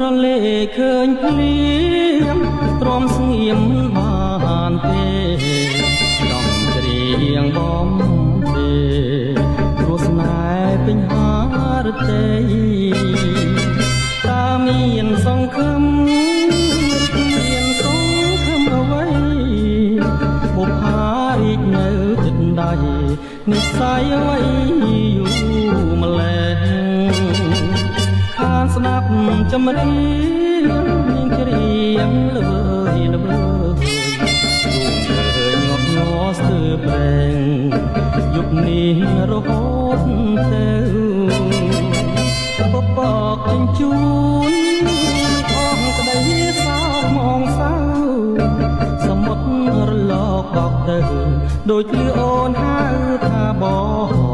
រលេឃើញភ្លៀងទ្រាំស្ងៀមបានទេដំច្រៀងបំពេព្រោះស្នេហ៍ពេញហារតីតើមានសង្ឃឹមមានសង្ឃឹមអ្វីបុប្ផារីកនៅទឹកដៃនិស្ស័យអ្វីយូរម្ល៉េះខានស្ដាប់ចម្រៀងមានច្រៀងល្វើយល្វើយរួមឃើញងប់ញ័រស្ទើរប្រេងយុគនេះរហូតទៅបបកជញ្ជូនអស់ក្តីសោកមងសៅសមុទ្ររលកបោកទៅដូចលឺអូនហៅថាបង